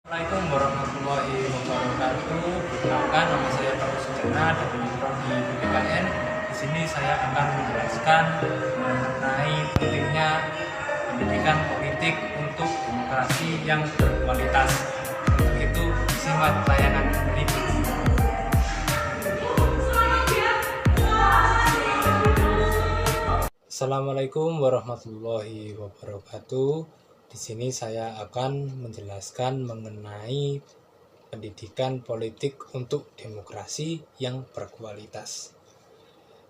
Assalamualaikum warahmatullahi wabarakatuh. Perkenalkan, nama saya Pak Sujana dari Prodi BPKN. Di sini saya akan menjelaskan mengenai pentingnya pendidikan politik untuk demokrasi yang berkualitas. Untuk itu, simak tayangan ini. Assalamualaikum warahmatullahi wabarakatuh. Di sini saya akan menjelaskan mengenai pendidikan politik untuk demokrasi yang berkualitas.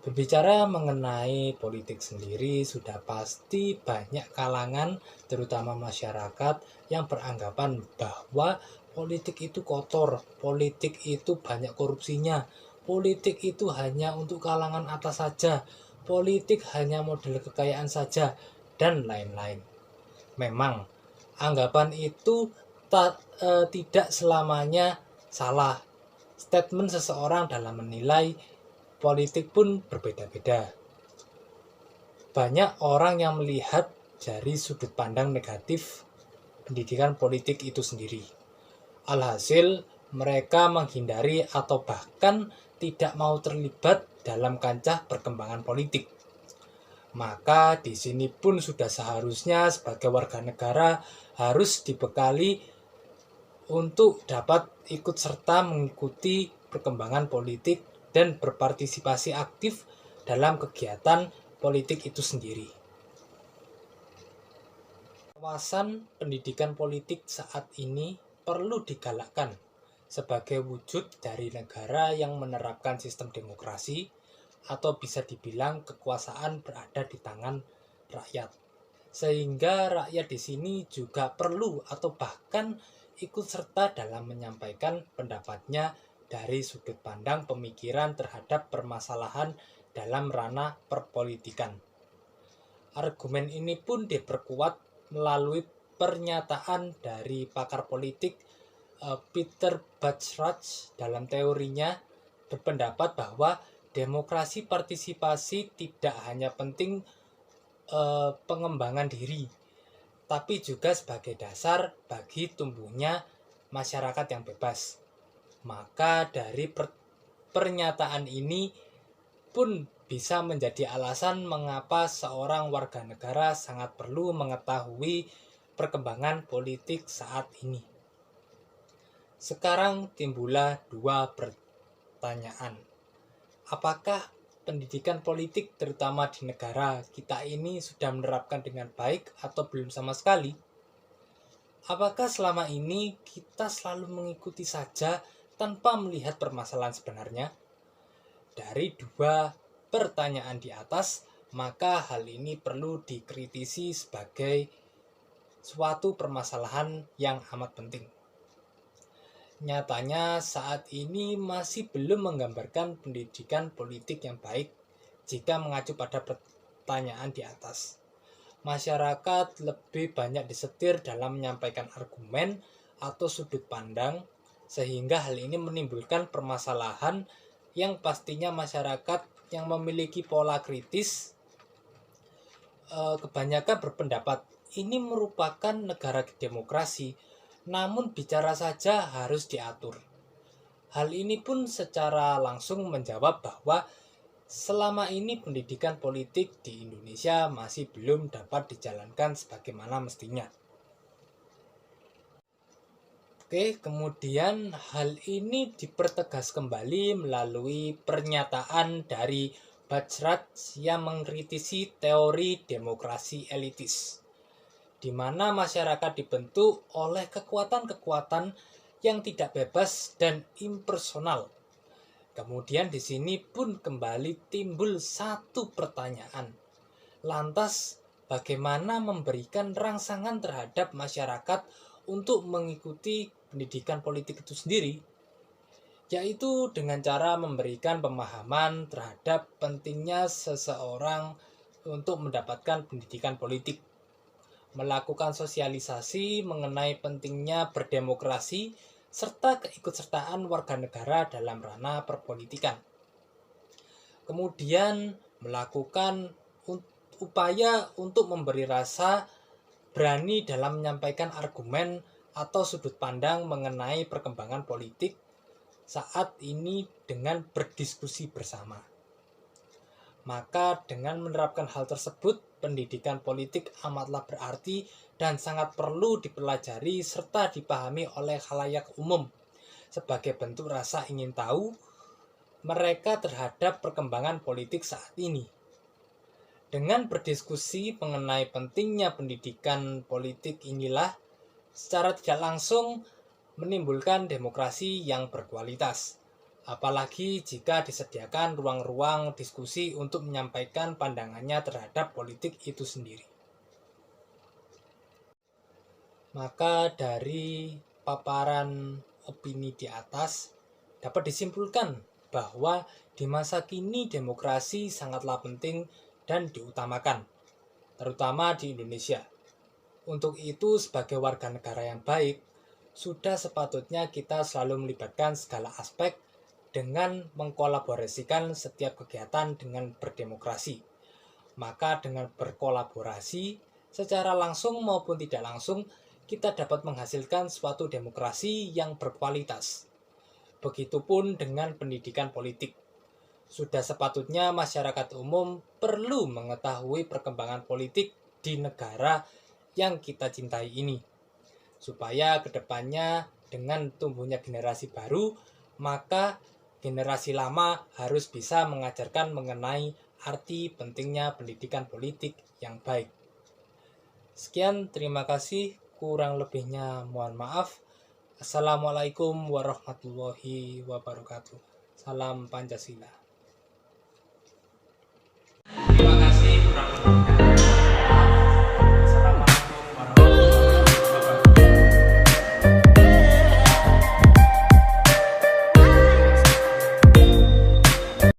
Berbicara mengenai politik sendiri, sudah pasti banyak kalangan, terutama masyarakat, yang beranggapan bahwa politik itu kotor, politik itu banyak korupsinya, politik itu hanya untuk kalangan atas saja, politik hanya model kekayaan saja, dan lain-lain. Memang, anggapan itu tidak selamanya salah. Statement seseorang dalam menilai politik pun berbeda-beda. Banyak orang yang melihat dari sudut pandang negatif pendidikan politik itu sendiri. Alhasil, mereka menghindari atau bahkan tidak mau terlibat dalam kancah perkembangan politik. Maka di sini pun sudah seharusnya sebagai warga negara harus dibekali untuk dapat ikut serta mengikuti perkembangan politik dan berpartisipasi aktif dalam kegiatan politik itu sendiri. Kawasan pendidikan politik saat ini perlu digalakkan sebagai wujud dari negara yang menerapkan sistem demokrasi, atau bisa dibilang kekuasaan berada di tangan rakyat. Sehingga rakyat di sini juga perlu atau bahkan ikut serta dalam menyampaikan pendapatnya dari sudut pandang pemikiran terhadap permasalahan dalam ranah perpolitikan. Argumen ini pun diperkuat melalui pernyataan dari pakar politik Peter Bachrach dalam teorinya berpendapat bahwa demokrasi partisipasi tidak hanya penting pengembangan diri, tapi juga sebagai dasar bagi tumbuhnya masyarakat yang bebas. Maka dari pernyataan ini pun bisa menjadi alasan mengapa seorang warga negara sangat perlu mengetahui perkembangan politik saat ini. Sekarang timbullah dua pertanyaan. Apakah pendidikan politik terutama di negara kita ini sudah menerapkan dengan baik atau belum sama sekali? Apakah selama ini kita selalu mengikuti saja tanpa melihat permasalahan sebenarnya? Dari dua pertanyaan di atas, maka hal ini perlu dikritisi sebagai suatu permasalahan yang amat penting. Nyatanya saat ini masih belum menggambarkan pendidikan politik yang baik jika mengacu pada pertanyaan di atas. Masyarakat lebih banyak disetir dalam menyampaikan argumen atau sudut pandang, sehingga hal ini menimbulkan permasalahan yang pastinya masyarakat yang memiliki pola kritis kebanyakan berpendapat ini merupakan negara demokrasi, namun bicara saja harus diatur. Hal ini pun secara langsung menjawab bahwa selama ini pendidikan politik di Indonesia masih belum dapat dijalankan sebagaimana mestinya. Oke, kemudian hal ini dipertegas kembali melalui pernyataan dari Bachrach yang mengkritisi teori demokrasi elitis, di mana masyarakat dibentuk oleh kekuatan-kekuatan yang tidak bebas dan impersonal. Kemudian di sini pun kembali timbul satu pertanyaan. Lantas, bagaimana memberikan rangsangan terhadap masyarakat untuk mengikuti pendidikan politik itu sendiri? Yaitu dengan cara memberikan pemahaman terhadap pentingnya seseorang untuk mendapatkan pendidikan politik, melakukan sosialisasi mengenai pentingnya berdemokrasi, serta keikutsertaan warga negara dalam ranah perpolitikan. Kemudian melakukan upaya untuk memberi rasa berani dalam menyampaikan argumen atau sudut pandang mengenai perkembangan politik saat ini dengan berdiskusi bersama. Maka dengan menerapkan hal tersebut, pendidikan politik amatlah berarti dan sangat perlu dipelajari serta dipahami oleh khalayak umum sebagai bentuk rasa ingin tahu mereka terhadap perkembangan politik saat ini. Dengan berdiskusi mengenai pentingnya pendidikan politik inilah secara tidak langsung menimbulkan demokrasi yang berkualitas. Apalagi jika disediakan ruang-ruang diskusi untuk menyampaikan pandangannya terhadap politik itu sendiri. Maka dari paparan opini di atas dapat disimpulkan bahwa di masa kini demokrasi sangatlah penting dan diutamakan, terutama di Indonesia. Untuk itu, sebagai warga negara yang baik, sudah sepatutnya kita selalu melibatkan segala aspek dengan mengkolaborasikan setiap kegiatan dengan berdemokrasi. Maka dengan berkolaborasi, secara langsung maupun tidak langsung, kita dapat menghasilkan suatu demokrasi yang berkualitas. Begitupun dengan pendidikan politik. Sudah sepatutnya masyarakat umum perlu mengetahui perkembangan politik di negara yang kita cintai ini. Supaya kedepannya dengan tumbuhnya generasi baru, maka generasi lama harus bisa mengajarkan mengenai arti pentingnya pendidikan politik yang baik. Sekian, terima kasih. Kurang lebihnya mohon maaf. Assalamualaikum warahmatullahi wabarakatuh. Salam Pancasila. Terima kasih.